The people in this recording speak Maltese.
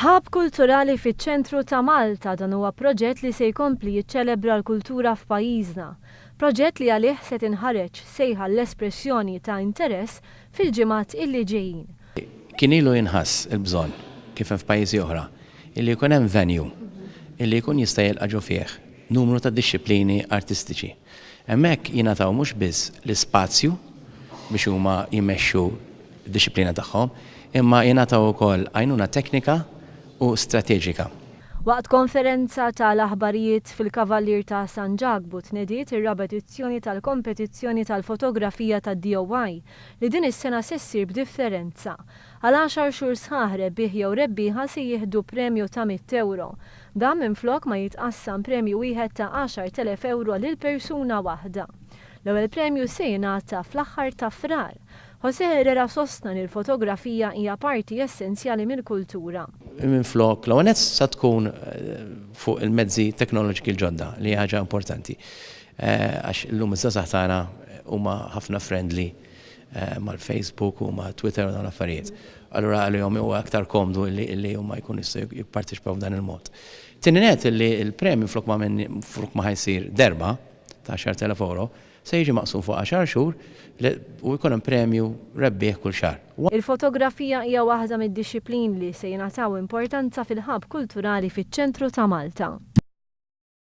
Ħab kulturali fiċ-ċentru ta' Malta dan huwa proġett li se jkompli jiċċelebra l-kultura f'pajjiżna. Proġett li għalih se tinħareġ sejħa l-espressjoni ta' interess fil-ġimgħat illi ġejjin. Kien ilu jinħass il-bżonn kif hemm f'pajjiżi oħra illi jkun hemm venue illi jkun jista' jilqaġu fih numru ta' dixxiplini artistiċi. Hemmhekk jingħataw mhux biss l-ispazju biex huma jmexxu d-dixxiplina tagħhom, imma jingħataw ukoll għajnuna teknika u strateġika. Waqt konferenza tal-aħbarijiet fil-Kavallier ta' San Ġagbu tnediet ir-rabetizzjoni tal-kompetizzjoni tal-fotografija tad-DIY li din is-sena se ssir b'differenza. Għal 10 xhur sħaħ rebbieħ jew rebbieħa se jieħdu premju ta' 100 euro. Dan minflok ma jitqassam premju wieħed ta' 10,000 euro lil persuna waħda. L-ewwel premju se jingħata fl-aħħar ta' frar. José Herrera sostna li l-fotografija hija parti essenzjali mill-kultura. Minflok l-għonet sa tkun fuq il-mezzi teknoloġiki l-ġodda li ħaġa importanti. Għax l-lum iż-żazax tagħna huma ħafna friendly mal-Facebook u ma' Twitter u dan affarijiet. Allura għalihom huwa aktar komdu li huma jkun jistgħu jipparteċipaw f'dan il-mod. Tinninet li l-premju flok ma ħajsir derba ta' 10,000 euro se jiġi maqsum fuq 10 xhur u jkun hemm premju rebbieħ kull xahar. Il-fotografija hija waħda mid-dixxiplin li se jingħataw importanza fil-ħabb kulturali fiċ-ċentru ta' Malta.